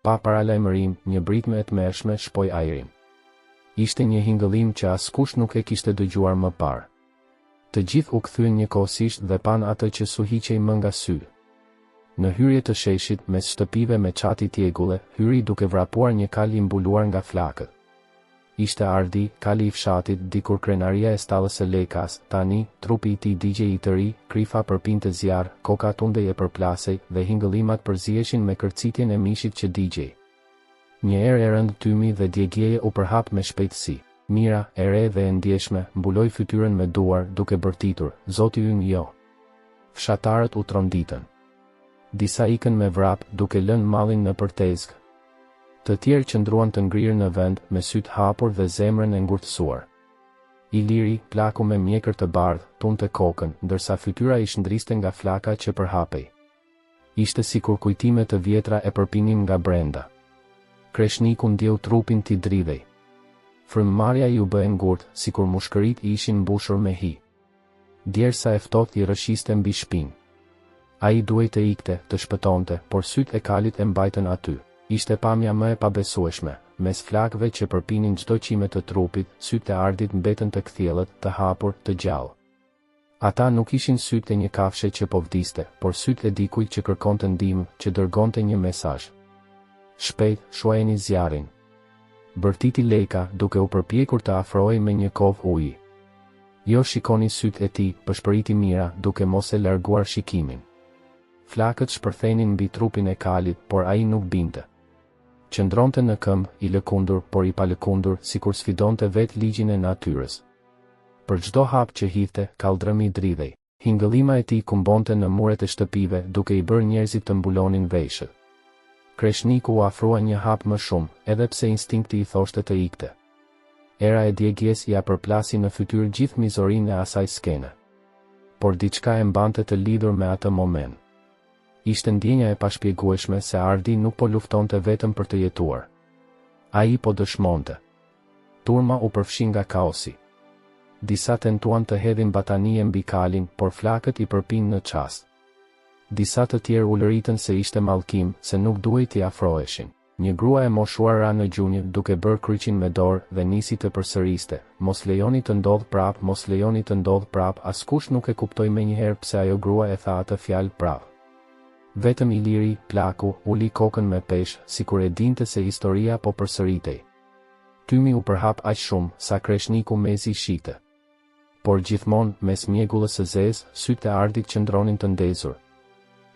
Pa paralajmërim, një britme e tmerrshme shpoi ajrin. Ishte një hingëllim që askush nuk e kishte dëgjuar më parë. Të gjithë u kthyen njëkohësisht dhe pan atë që suhiqej më nga sy. Në hyrje të sheshit, mes shtëpive me çati tjegulle, hyri duke vrapuar një kal i mbuluar nga flakët. Ishte Ardi, kali i fshatit, dikur krenaria e stallës së Lekas, tani, trupi i tij digje i të ri, krifa përpinte zjarr, koka tundej e përplasej, dhe hingëllimat përziheshin me kërcitjen e mishit që digjej. Një erë e rënd tymi dhe djegjeje u përhap me shpejtësi. Mira, e re dhe e ndjeshme, mbuloi fytyrën me duar, duke bërtitur, Zoti ynë jo. Fshatarët u tronditën. Disa ikën me vrap, duke lënë mallin në përtezg. Të tjerë qëndruan të ngrirë në vend, me sytë hapur dhe zemrën e ngurtësuar. Iliri, plaku me mjekër të bardhë, tunte kokën, ndërsa fytyra i shndriste nga flaka që përhapej. Ishte sikur kujtime të vjetra e përpinim nga brenda. Kreshniku ndjeu trupin t'i dridhej. Frymëmarrja ju bë e ngurtë, sikur mushkërit ishin mbushur me hi. Djersa e ftohtë i rrëshiste mbi shpinë. Ai duhej të ikte, të shpëtonte, por sytë e kalit e mbajtën aty. Ishte pamja më e pabesueshme, mes flakëve që përpinin çdo qime të trupit, sytë e Ardit mbetën të kthjellët, të hapur, të gjallë. Ata nuk ishin sytë e një kafshe që po vdiste, por sytë e dikujt që kërkonte ndihmë, që dërgonte një mesazh. Shpejt, shuajeni zjarrin. Bërtiti Leka, duke u përpjekur të afrohej me një kovë uji. Jo shikoni sytë e tij, pëshpëriti Mira, duke mos e larguar shikimin. Flakët shpërthenin mbi trupin e kalit, por ai nuk binte. Qëndronte në këmbë, i lëkundur, por i palëkundur, sikur sfidonte vetë ligjin e natyrës. Për çdo hap që hidhte, kaldrëmi dridhej. Hingëllima e tij kumbonte në muret e shtëpive, duke i bërë njerëzit të mbulonin veshët. Kreshniku u afrua një hap më shumë, edhe pse instinkti i thoshte të ikte. Era e djegjes ja përplasi në fytyrë gjithë mizorinë e asaj skene. Por diçka e mbante të lidhur me atë moment. Ishte ndjenja e pashpjegueshme se Ardi nuk po luftonte vetëm për të jetuar. Ai po dëshmonte. Turma u përfshi nga kaosi. Disa tentuan të hedhin batanie mbi kalin, por flakët i përpinë në çast. Disa të tjerë u lëritën se ishte mallkim, se nuk duhej t'i afroheshin. Një grua e moshuar ra në gjunjë, duke bërë kryqin me dorë dhe nisi të përsëriste. Mos lejoni të ndodh prap, mos lejoni të ndodh prap, askush nuk e kuptoi menjëherë pse ajo grua e tha atë fjalë prap. Vetëm Iliri, plaku, uli kokën me peshë, sikur e dinte se historia po përsëritej. Tymi u përhap aq shumë, sa Kreshniku mezi shite. Por gjithmonë, mes mjegullës së zezë, sytë e Ardit qëndronin të ndezur.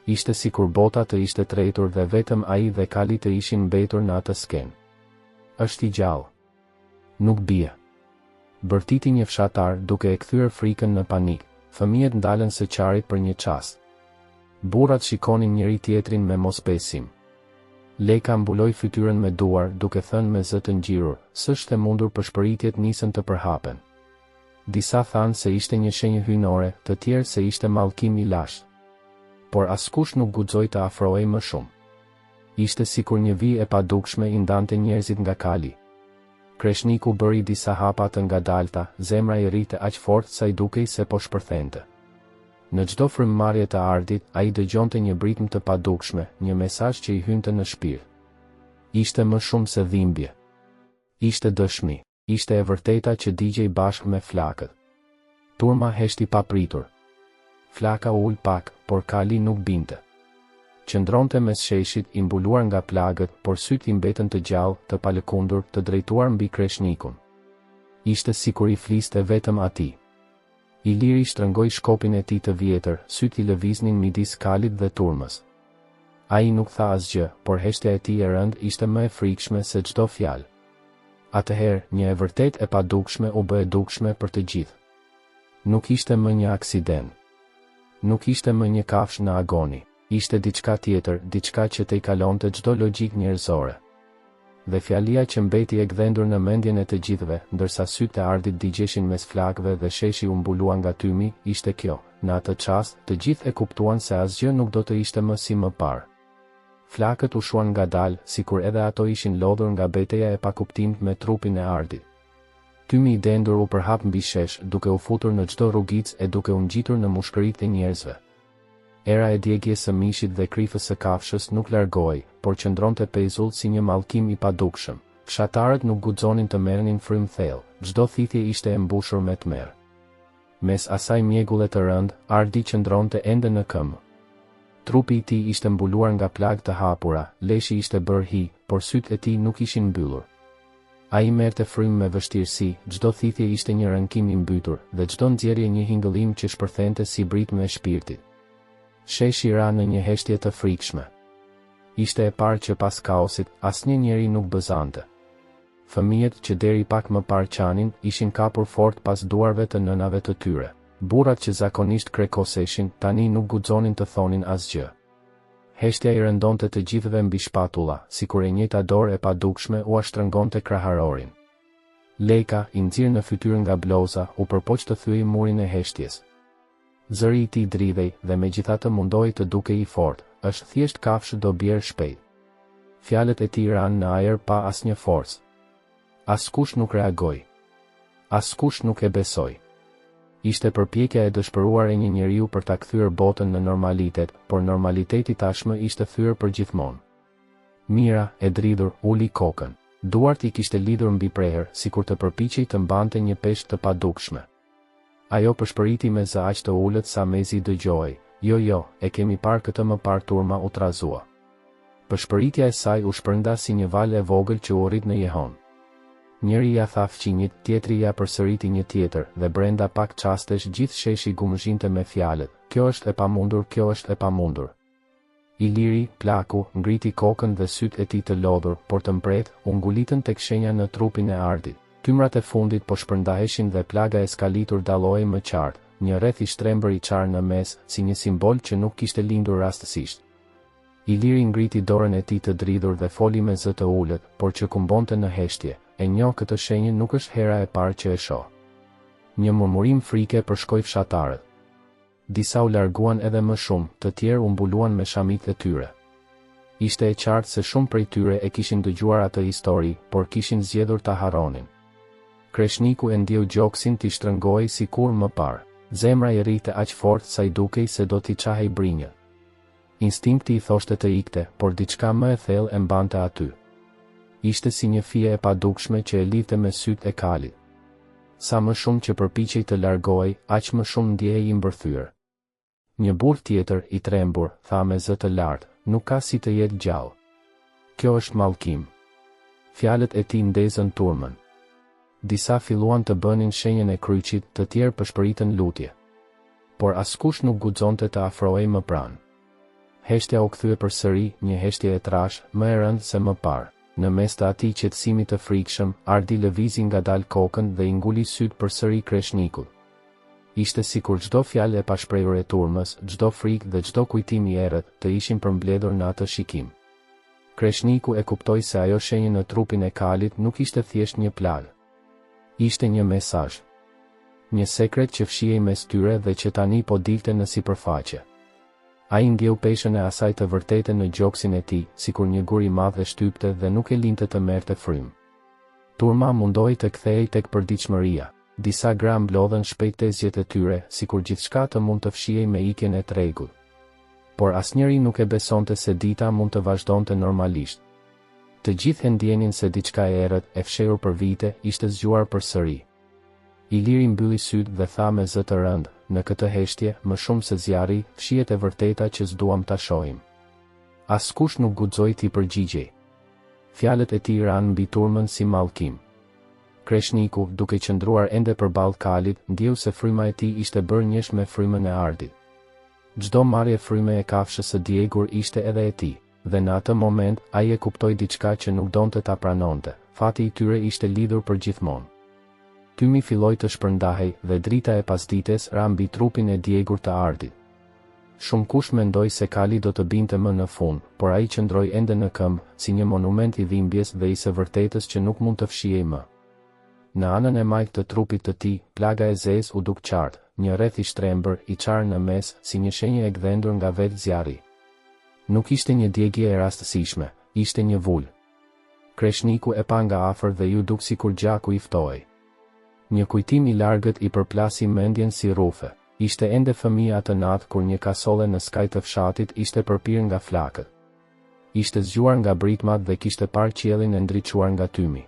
Ishte sikur bota të ishte tretur dhe vetëm ai dhe kali të ishin mbetur në atë skenë. Është i gjallë. Nuk bie. Bërtiti një fshatar, duke e kthyer frikën në panik. Fëmijët ndalën së qarit për një çast. Burrat shikonin njëri tjetrin me mosbesim. Leka mbuloi fytyrën me duar, duke thënë me zë të ngjirur, s'është e mundur përshpëritjet nisën të përhapen. Disa thanë se ishte një shenjë hyjnore, të tjerë se ishte mallkim i lashtë. Por askush nuk guxoi të afrohej më shumë. Ishte sikur një vijë e padukshme i ndante njerëzit nga kali. Kreshniku bëri disa hapa të ngadalta, zemra i rrite aq fort sa i dukej se po shpërthente. Në çdo frymëmarrje të Ardit, ai dëgjonte një britm të padukshme, një mesazh që i hynte në shpirt. Ishte më shumë se dhimbje. Ishte dëshmi, ishte e vërteta që digjej bashkë me flakët. Turma heshti papritur. Flaka ul pak, por kali nuk binte. Qëndronte mes sheshit, i mbuluar nga plagët, por sytë i mbetën të gjallë, të palëkundur, të drejtuar mbi Kreshnikun. Ishte sikur i fliste vetëm atij. Iliri shtrëngoi shkopin e tij të vjetër, sytë i lëviznin midis kalit dhe turmës. Ai nuk tha asgjë, por heshtja e tij e rëndë ishte më e frikshme se çdo fjalë. Atëherë, një e vërtet e padukshme u bë e dukshme për të gjithë. Nuk ishte më një aksident. Nuk ishte më një kafshë në agoni. Ishte diçka tjetër, diçka që te i kalonte çdo logjik njerëzore. Dhe fjalia që mbeti e gdhendur në mendjen e të gjithëve, ndërsa sytë e Ardit digjeshin mes flakëve dhe sheshi u mbulua nga tymi, ishte kjo. Në atë çast, të gjithë e kuptuan se asgjë nuk do të ishte më si më parë. Flakët u shuan ngadalë, sikur edhe ato ishin lodhur nga betejë e pakuptimit me trupin e Ardit. Tymi i dendur u përhap mbi shesh, duke u futur në çdo rrugicë e duke u ngjitur në mushkëritë e njerëzve. era e djegjes së mishit dhe krifës së kafshës nuk largohej, por qëndronte pezull si një mallkim i padukshëm. Fshatarët nuk guxonin të merrnin frymë thellë, çdo thithje ishte e mbushur me tmerr. Mes asaj mjegulle të rënd, Ardi qëndronte ende në këmbë. Trupi i tij ishte mbuluar nga plagë të hapura, leshi ishte bërë hi, por sytë e tij nuk ishin mbyllur. Ai merrte frymë me vështirësi, çdo thithje ishte një rënkim i mbytur, dhe çdo nxjerrje një hingëllim që shpërthente si britmë e shpirtit. Sheshi ra në një heshtje të frikshme. Ishte e parë që pas kaosit, asnjë njeri nuk bëzante. Fëmijët që deri pak më parë qanin, ishin kapur fort pas duarve të nënave të tyre. Burrat që zakonisht krekoseshin, tani nuk guxonin të thonin asgjë. Heshtja i rëndonte të gjithëve mbi shpatulla, sikur e njëjta dorë e padukshme u ashtrëngonte kraharorin. Leka, i nxirr në fytyrë nga bloza, u përpoq të thyej murin e heshtjes. Zëri i tij dridhej, dhe megjithatë mundoi të dukej i fortë, është thjesht kafshë do bjerë shpejt. Fjalët e tij ranë në ajër pa asnjë forcë. Askush nuk reagoi. Askush nuk e besoi. Ishte përpjekja e dëshpëruar e një njeriu për ta kthyer botën në normalitet, por normaliteti tashmë ishte thyer përgjithmonë. Mira, e dridhur, uli kokën. Duart i kishte lidhur mbi preher, sikur të përpiqej të mbante një peshk të padukshme. Ajo përshpëriti me zë aq të ulët sa mezi dëgjohej. Jo, e kemi parë këtë më parë, turma u trazua. Përshpëritja e saj u shpërnda si një val e vogël që u rrit në jehon. Njëri ja tha fqinjit, tjetri ja përsëriti një tjetër, dhe brenda pak qastesh gjithë sheshi gumëzhinte me fjalët, kjo është e pamundur, kjo është e pamundur. Iliri, plaku, ngriti kokën dhe sytë e tij të lodhur, por të mbret, u ngulitën tek shenja në trupin e Ardit. Tymrat e fundit po shpërndaheshin dhe plaga e skalitur dallohej më qartë, një rreth i shtrembër i qarë në mes, si një simbol që nuk kishte lindur rastësisht. Iliri ngriti dorën e tij të dridhur dhe foli me zë të ulët, por që kumbonte në heshtje. E njoh këtë shenjë, nuk është hera e parë që e shoh. Një murmurim frike përshkoi fshatarët. Disa u larguan edhe më shumë, të tjerë u mbuluan me shamit e tyre. Ishte e qartë se shumë prej tyre e kishin dëgjuar atë histori, por kishin zgjedhur ta harronin. Kreshniku e ndjeu gjoksin t'i shtrëngohej si kur më parë. Zemra i rrite aq fort sa i dukej se do t'i çahej brinjët. Instinkti i thoshte të ikte, por diçka më e thellë e mbante aty. Ishte si një fije e padukshme që e lidhte me sytë e kalit. Sa më shumë që përpiqej të largohej, aq më shumë ndjehej i mbërthyer. Një burr tjetër, i trembur, tha me zë të lartë, nuk ka si të jetë gjallë. Kjo është mallkim. Fjalët e tij ndezën turmën. Disa filluan të bënin shenjën e kryqit, të tjerë përshpëritën lutje. Por askush nuk guxonte të afrohej më pranë. Heshtja u kthye përsëri, një heshtje e trashë, më e rëndë se më parë. Në mes të atij qetësimit të frikshëm, Ardi lëvizi ngadalë kokën dhe i nguli sytë përsëri Kreshnikut. Ishte sikur çdo fjalë e pashprehur e turmës, çdo frikë dhe çdo kujtim i errët të ishin përmbledhur në atë shikim. Kreshniku e kuptoi se ajo shenjë në trupin e kalit nuk ishte thjesht një plagë. Ishte një mesazh. Një sekret që fshihej mes tyre dhe që tani po dilte në sipërfaqe. Ai ndjeu peshën e asaj të vërtetë në gjoksin e tij, sikur një gur i madh e shtypte dhe nuk e linte të merrte frymë. Turma mundoi të kthehej tek përditshmëria. Disa gra mblodhen shpejt tezjet e tyre, sikur gjithçka të mund të fshihej me ikjen e tregut. Por asnjëri nuk e besonte se dita mund të vazhdonte normalisht. Të gjithë ndjenin se diçka e errët, e fshehur për vite, ishte zgjuar përsëri. Iliri mbylli sytë dhe tha me zë të rëndë, në këtë heshtje, më shumë se zjarri, fshihet e vërteta që s'duam ta shohim. Askush nuk guxoi t'i përgjigjej. Fjalët e tij ranë mbi turmën si mallkim. Kreshniku, duke qëndruar ende përballë kalit, ndjeu se fryma e tij ishte bërë njësh me frymën e Ardit. Çdo marrje fryme e kafshës së djegur ishte edhe e tij, dhe në atë moment ai e kuptoi diçka që nuk donte ta pranonte. Fati i tyre ishte lidhur përgjithmonë. Tymi filloi të shpërndahej dhe drita e pasdites ra mbi trupin e djegur të Ardit. Shumë kush mendoi se kali do të binte më në fund, por ai qëndroi ende në këmbë, si një monument i dhimbjes dhe i së vërtetës që nuk mund të fshihej më. Në anën e majtë të trupit të tij, plaga e zezë u duk qartë, një rreth i shtrembër, i qarë në mes, si një shenjë e gdhendur nga vetë zjarri. Nuk ishte një djegje e rastësishme, ishte një vul. Kreshniku e pa nga afër dhe ju duk sikur gjaku i ftohej. Një kujtim i largët i përplasi mendjen si rufe. Ishte ende fëmia atë natë kur një kasole në skaj të fshatit ishte përpir nga flakët. Ishte zgjuar nga britmat dhe kishte parë qiellin e ndriçuar nga tymi.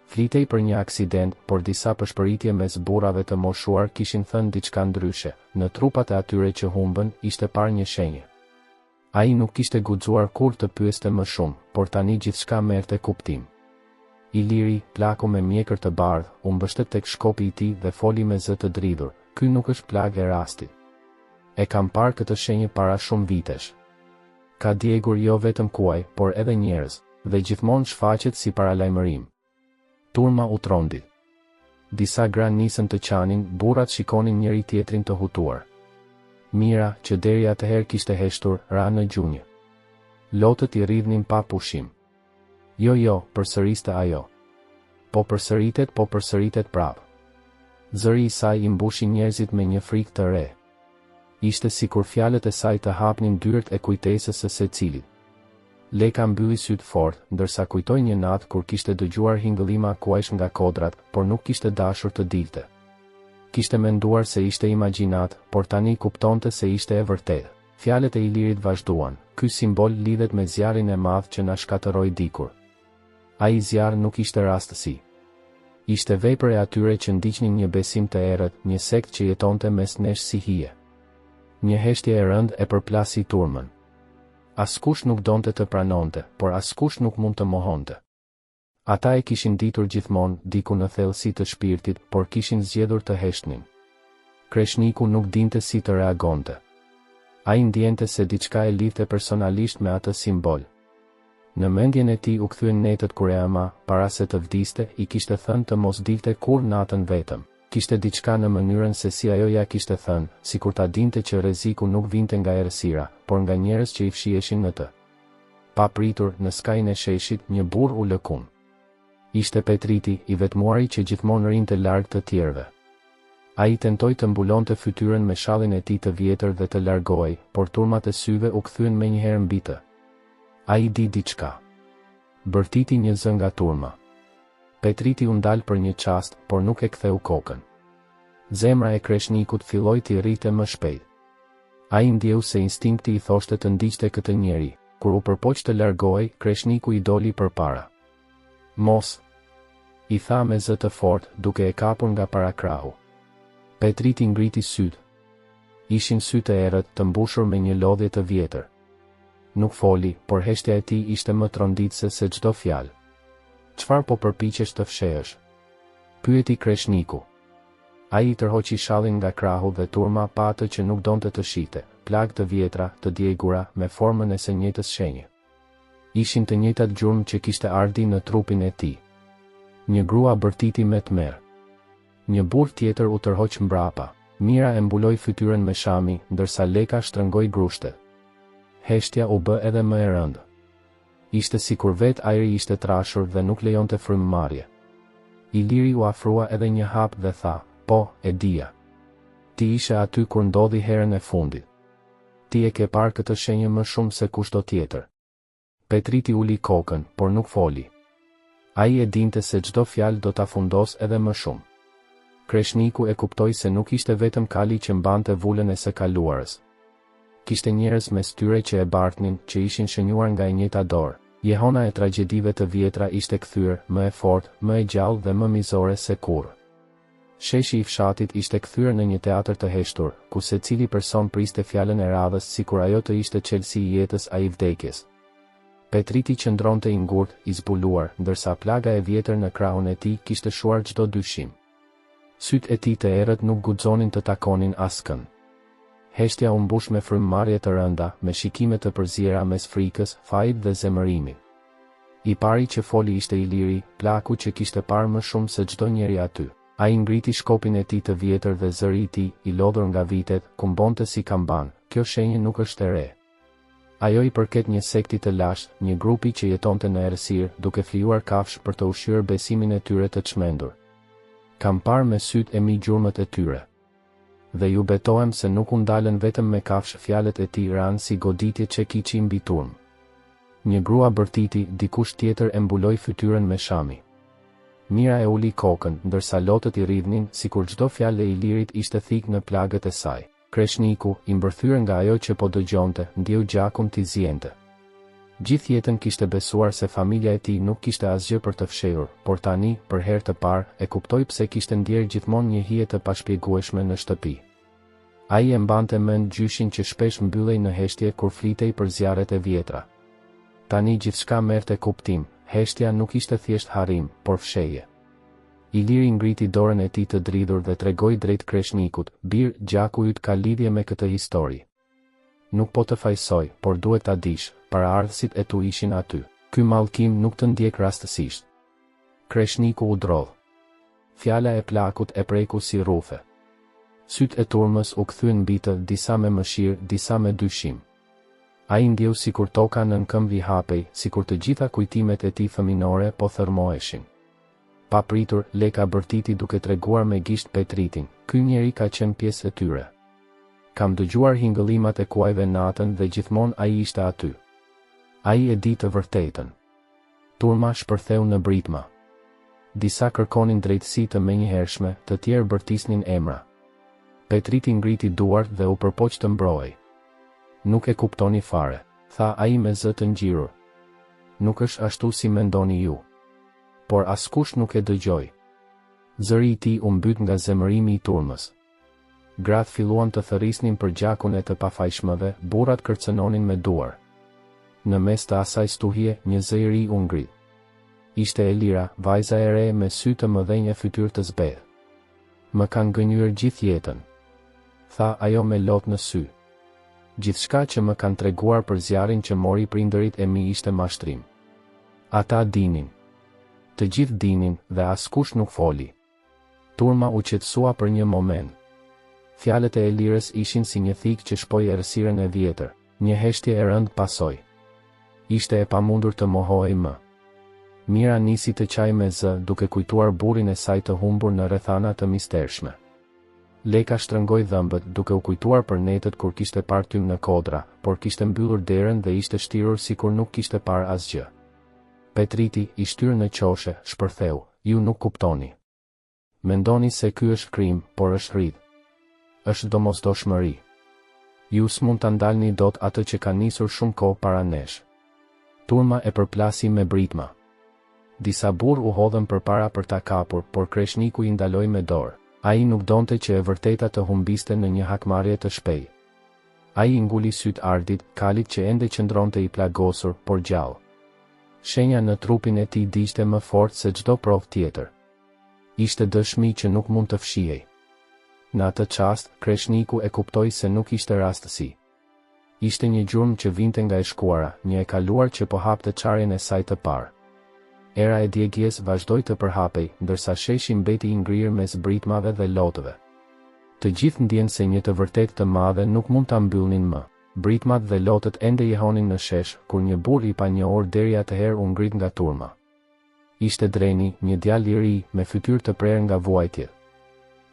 Flitej për një aksident, por disa përshpëritje mes burrave të moshuar kishin thënë diçka ndryshe. Në trupat e atyre që humbën, ishte parë një shenjë. Ai nuk kishte guxuar kur të pyeste më shumë, por tani gjithçka merrte kuptim. Iliri, plaku me mjekër të bardhë, u mbështet tek shkopi i tij dhe foli me zë të dridhur. Ky nuk është plagë e rastit. E kam parë këtë shenjë para shumë vitesh. Ka djegur jo vetëm kuaj, por edhe njerëz, dhe gjithmonë shfaqet si paralajmërim. Turma u trondi. Disa gra nisën të qanin, burrat shikonin njëri tjetrin të hutuar. Mira, që deri atëherë kishte heshtur, ra në gjunjë. Lotët i rridhnin pa pushim. Jo, përsëriste ajo. Po përsëritet prapë. Zëri i saj i mbushi njerëzit me një frikë të re. Ishte sikur fjalët e saj të hapnin dyert e kujtesës së secilit. Leka mbylli syt fort, ndërsa kujtoi një natë kur kishte dëgjuar hingëllima kuajsh nga kodrat, por nuk kishte dashur të dilte. Kishte menduar se ishte imagjinat, por tani kuptonte se ishte e vërtetë. Fjalët e Ilirit vazhduan. Ky simbol lidhet me zjarrin e madh që na shkatërroi dikur. Ai zjarr nuk ishte rastësi. Ishte vepër e atyre që ndiqnin një besim të errët, një sekt që jetonte mes nesh si hije. Një heshtje e rëndë e përplasi turmën. Askush nuk donte të pranonte, por askush nuk mund të mohonte. Ata e kishin ditur gjithmonë, diku në thellësi të shpirtit, por kishin zgjedhur të heshtnin. Kreshniku nuk dinte si të reagonte. Ai ndjente se diçka e lidhte personalisht me atë simbol. Në mendjen e tij u kthyen netët kur e ama, para se të vdiste, i kishte thënë të mos dilte kur natën vetëm. Kishte diçka në mënyrën se si ajo ja kishte thënë, sikur ta dinte që rreziku nuk vinte nga errësira, por nga njerëz që i fshiheshin në të. Pa pritur, në skajin e sheshit, një burr u lëkun. Ishte Petriti, i vetmuari që gjithmonë rinte larg të tjerëve. Ai tentoi të mbulonte fytyrën me shallin e tij të vjetër dhe të largohej, por turmat e syve u kthyen menjëherë mbi të. Ai di diçka. Bërtiti një zë nga turma. Petriti u ndal për një çast, por nuk e ktheu kokën. Zemra e kreshnikut filloi të rrite më shpejt. Ai ndjeu se instinkti i thoshte të ndiqte këtë njeri. Kur u përpoq të largohej, kreshniku i doli përpara. Mos, i tha me zë të fortë, duke e kapur nga parakrahu. Petriti ngriti syt. Ishin sytë e errët të mbushur me një lodhje të vjetër. Nuk foli, por heshtja e tij ishte më tronditëse se çdo fjalë. Çfarë po përpiqesh të fshehësh? Pyeti kreshniku. Ai i tërhoqi shallin nga krahu dhe turma pa atë që nuk donte të shite, plagë të vjetra, të djegura, me formën e së njëjtës shenje. Ishin të njëjtat gjurmë që kishte ardhi në trupin e tij. Një grua bërtiti me tmerr. Një burr tjetër u tërhoq mbrapa. Mira e mbuloi fytyrën me shami, ndërsa Leka shtrëngoi grushtet. Heshtja u bë edhe më e rëndë. Ishte sikur vetë ajri ishte trashur dhe nuk lejonte frymëmarrje. Iliri u afrua edhe një hap dhe tha, po, e dija. Ti ishe aty kur ndodhi herën e fundit. Ti e ke parë këtë shenjë më shumë se kushdo tjetër. Petriti uli kokën, por nuk foli. Ai e dinte se çdo fjalë do ta fundos edhe më shumë. Kreshniku e kuptoi se nuk ishte vetëm Kali që mbante vulën e së kaluarës. Kishte njerëz mes tyre që e bartnin, që ishin shënjuar nga e njëjta dorë. Jehona e tragjedive të vjetra ishte kthyer, më e fortë, më e gjallë dhe më mizore se kurrë. Sheshi i fshatit ishte kthyer në një teatër të heshtur, ku secili person priste fjalën e radhës sikur ajo të ishte çelësi i jetës ai vdekjes. Petriti qëndronte i ngurtë, i zbuluar, ndërsa plaga e vjetër në krahun e tij kishte shuar çdo dyshim. Sytë e tij të errët nuk guxonin të takonin askën. Heshtja u mbush me frymëmarrje të rënda, me shikime të përziera mes frikës, fajit dhe zemërimit. I pari që foli ishte Iliri, plaku që kishte parë më shumë se çdo njeri aty. Ai ngriti shkopin e tij të vjetër dhe zëri i tij, i lodhur nga vitet, kumbonte si kamban. Kjo shenjë nuk është e re. Ajo i përket një sekti të lashtë, një grupi që jetonte në errësirë, duke flijuar kafshë për të ushqyer besimin e tyre të çmendur. Kam parë me sytë e mi gjurmët e tyre. Dhe ju betohem se nuk u ndalën vetëm me kafshë, fjalët e tij ranë si goditje që kiçi mbi turm. Një grua bërtiti, dikush tjetër e mbuloi fytyrën me shami. Mira e uli kokën, ndërsa lotët i rridhnin, sikur çdo fjalë e Ilirit ishte thikë në plagët e saj. Kreshniku, i mbërthyer nga ajo që po dëgjonte, ndjeu gjakun t'i zjente. Gjithë jetën kishte besuar se familja e tij nuk kishte asgjë për të fshehur, por tani, për herë të parë, e kuptoi pse kishte ndjerë gjithmonë një hije të pashpjegueshme në shtëpi. Ai e mbante mend gjyshin që shpesh mbyllej në heshtje kur flitej për zjarret e vjetra. Tani gjithçka merrte kuptim, heshtja nuk ishte thjesht harrim, por fshehje. Iliri ngriti dorën e tij të dridhur dhe tregoi drejt Kreshnikut, "Bir, gjaku yt ka lidhje me këtë histori. Nuk po të fajsoj, por duhet ta dish, paraardhësit e tu ishin aty. Ky mallkim nuk të ndjek rastësisht." Kreshniku u drodh. Fjala e plakut e preku si rrufe. Syt e turmës u kthyen mbi të, disa me mëshirë, disa me dyshim. Ai ndjeu sikur toka nën këmbë i hapej, sikur të gjitha kujtimet e tij fëminore po thërmoheshin. Pa pritur, Leka bërtiti duke treguar me gisht Petritin, "Ky njeri ka qenë pjesë e tyre. Kam dëgjuar hingëllimat e kuajve natën dhe gjithmonë ai ishte aty. Ai e di të vërtetën." Turma shpërtheu në britma. Disa kërkonin drejtësi të menjëhershme, të tjerë bërtisnin emra. Petriti ngriti duart dhe u përpoq të mbrojë. "Nuk e kuptoni fare," tha ai me zë të ngjirur. "Nuk është ashtu si mendoni ju." Por askush nuk e dëgjoi. Zëri i tij u mbyt nga zemërimi i turmës. Gratë filluan të thërrisnin për gjakun e të pafajshmëve, burrat kërcënonin me duar. Në mes të asaj stuhje, një zë i ri u ngrit. Ishte Elira, vajza e re me sy të mëdhenj e fytyrë të zbedh. "Më kanë gënjur gjithë jetën," tha ajo me lot në sy. "Gjithçka që më kanë treguar për zjarrin që mori prindërit e mi ishte mashtrim. Ata dinin. Të gjithë dinin dhe askush nuk foli." Turma u qetësua për një moment. Fjalët e Elirës ishin si një thikë që shpoi errësirën e vjetër, një heshtje e rëndë pasoi. Ishte e pamundur të mohohej më. Mira nisi të qaj me zë, duke kujtuar burrin e saj të humbur në rrethana të mistershme. Leka shtrëngoi dhëmbët, duke u kujtuar për netët kur kishte parë tym në kodra, por kishte mbyllur derën dhe ishte shtirur sikur nuk kishte parë asgjë. Petriti, i shtyrë në qoshe, shpërtheu, "Ju nuk kuptoni. Mendoni se ky është krim, por është rrit. Është domosdoshmëri. Ju s'mund ta ndalni dot atë që ka nisur shumë kohë para nesh." Turma e përplasi me britma. Disa burr u hodhën përpara për ta kapur, por Kreshniku i ndaloi me dorë. Ai nuk donte që e vërteta të humbiste në një hakmarrje të shpejtë. Ai i nguli syt Ardit, kalit që ende qëndronte i plagosur, por gjallë. Shenja në trupin e tij digjte më fort se çdo provë tjetër. Ishte dëshmi që nuk mund të fshihej. Në atë çast, Kreshniku e kuptoi se nuk ishte rastësi. Ishte një gjurmë që vinte nga e shkuara, një e kaluar që po hapte çarjen e saj të parë. Era e djegjes vazhdoi të përhapej, ndërsa sheshi mbeti i ngrirë mes britmave dhe lotëve. Të gjithë ndjen se një të vërtetë të madhe nuk mund ta mbyllnin më. Britmat dhe lotët ende jehonin në shesh, kur një burr i panjohur deri atëherë u ngrit nga turma. Ishte Dreni, një djalë i ri, me fytyrë të prerë nga vuajtje.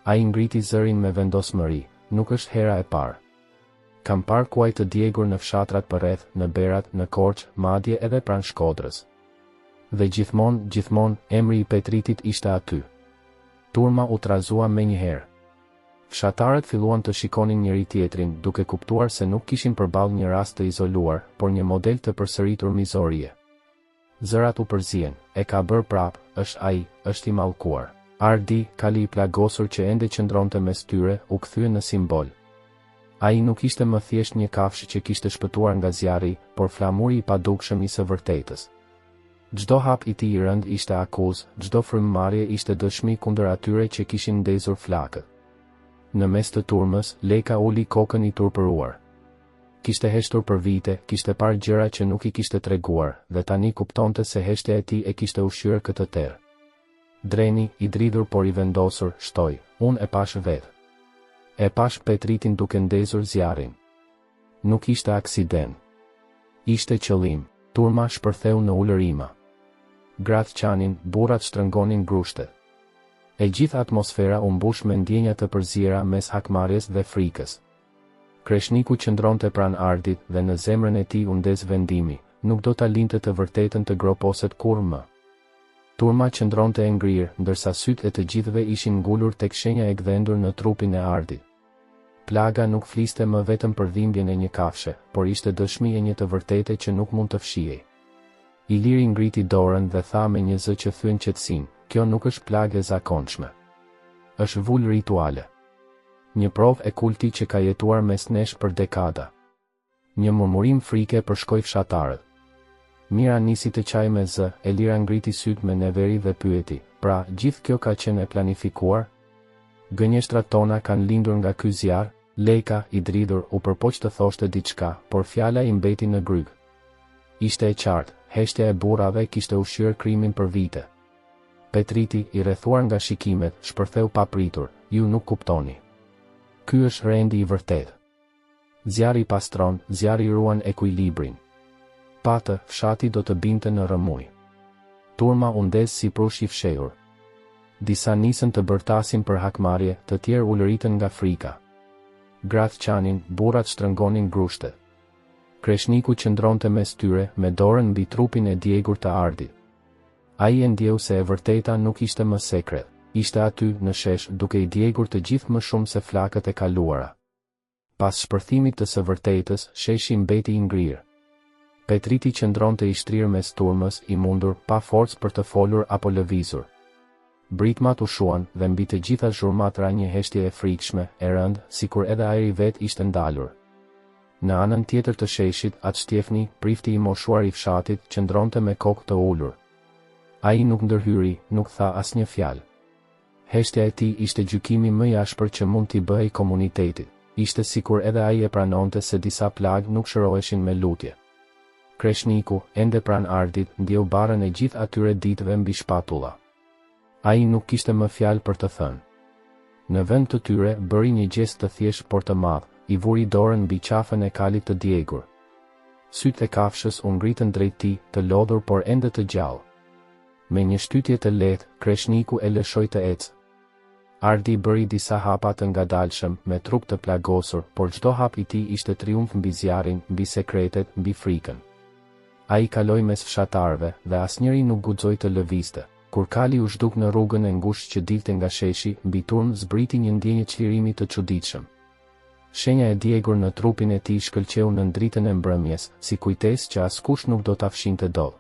Ai ngriti zërin me vendosmëri, "Nuk është hera e parë. Kam parë kuaj të djegur në fshatrat përreth, në berat, në Korçë, madje edhe pranë Shkodrës. Dhe gjithmonë, emri i Petritit ishte aty." Turma u trazua menjëherë. Fshatarët filluan të shikonin njëri tjetrin, duke kuptuar se nuk kishin përballë një rast të izoluar, por një model të përsëritur mizorie. Zërat u përzien, "E ka bërë prap, është ai, është i mallkuar." Ardi, kali i plagosur që ende qëndronte mes tyre, u kthye në simbol. Ai nuk ishte më thjesht një kafshë që kishte shpëtuar nga zjarri, por flamuri i padukshëm i së vërtetës. Çdo hap i tij i rënd ishte akuzë, çdo frymëmarrje ishte dëshmi kundër atyre që kishin ndezur flakët. Në mes të turmës, Leka uli kokën i turpëruar. Kishte heshtur për vite, kishte parë gjëra që nuk i kishte treguar, dhe tani kuptonte se heshtja e tij e kishte ushqyer këtë terë. Dreni, i dridhur por i vendosur, shtoi, "Unë e pash vetë. E pash Petritin duke ndezur zjarrin. Nuk ishte aksident. Ishte qëllim." Turma shpërtheu në ulërima. Gratë qanin, burrat shtrëngonin grushtet. E gjithë atmosfera u mbush me ndjenja të përziera mes hakmarrjes dhe frikës. Kreshniku qëndronte pranë Ardit dhe në zemrën e tij u ndez vendimi, nuk do ta linte të vërtetën të groposet kurrë më. Turma qëndronte e ngrirë, ndërsa sytë e të gjithëve ishin ngulur tek shenja e gdhendur në trupin e Ardit. Plaga nuk fliste më vetëm për dhimbjen e një kafshe, por ishte dëshmi e një të vërtete që nuk mund të fshihej. Iliri ngriti dorën dhe tha me një zë që thyen qetësim, kjo nuk është plagë e zakonshme. Është vull rituale. Një provë e kulti që ka jetuar mes nesh për dekada. Një murmurim frike përshkoi fshatarët. Mira nisi të qaj me zë, Elira ngriti syt me neveri dhe pyeti, pra, gjithë kjo ka qenë e planifikuar? Gënjeshtrat tona kanë lindur nga ky zjarr, Lejka, i dridhur, u përpoq të thoshte diçka, por fjala i mbeti në gryg. Ishte e qartë, heshtja e burrave kishte ushqyer krimin për vite. Petriti, i rrethuar nga shikimet, shpërtheu papritur, ju nuk kuptoni. Ky është rendi i vërtet. Zjarri pastron, zjarri ruan ekuilibrin. Patë, fshati do të binte në rrëmuj. Turma u ndez si prush i fshehur. Disa nisën të bërtasin për hakmarrje, të tjerë u lëritën nga frika. Gratë qanin, burrat shtrëngonin grushtet. Kreshniku qëndronte mes tyre, me dorën mbi trupin e djegur të Ardit. Ai e ndjeu se e vërteta nuk ishte më sekret, ishte aty në shesh duke i djegur të gjithë më shumë se flakët e kaluara. Pas shpërthimit të së vërtetës, sheshi mbeti i ngrirë. Petriti qëndronte i shtrirë mes turmës, i mundur, pa forcë për të folur apo lëvizur. Britmat u shuan dhe mbi të gjitha zhurmat ra një heshtje e frikshme, e rëndë, sikur edhe ajri vet ishte ndalur. Në anën tjetër të sheshit, atë Shtjefni, prifti i moshuar i fshatit, qëndronte me kokë të ulur. Ai nuk ndërhyri, nuk tha asnjë fjalë. Heshtja e tij ishte gjykimi më i ashpër që mund t'i bëhej komunitetit. Ishte sikur edhe ai e pranonte se disa plagë nuk shëroheshin me lutje. Kreshniku, ende pran Ardit, ndjeu barën e gjithë atyre ditëve mbi shpatulla. Ai nuk kishte më fjalë për të thënë. Në vend të tyre, bëri një gjest të thjesht por të madh, i vuri dorën mbi qafën e kalit të djegur. Sytë e kafshës u ngritën drejt tij, të lodhur por ende të gjallë. Me një shtytje të lehtë, Kreshniku e lëshoi të ecë. Ardi bëri disa hapa të ngadalshëm, me trup të plagosur, por çdo hap i tij ishte triumf mbi zjarrin, mbi sekretet, mbi frikën. Ai kaloi mes fshatarëve dhe asnjëri nuk guxoi të lëvizte. Kur kali u zhduk në rrugën e ngushtë që dilte nga sheshi, mbi turm zbriti një ndjenjë çlirimi të çuditshëm. Shenja e djegur në trupin e tij shkëlqeu në dritën e mbrëmjes, si kujtesë që askush nuk do ta fshinte dot.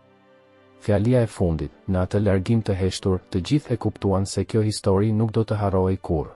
Fjalia e fundit, në atë largim të heshtur, të gjithë e kuptuan se kjo histori nuk do të harrohej kurrë.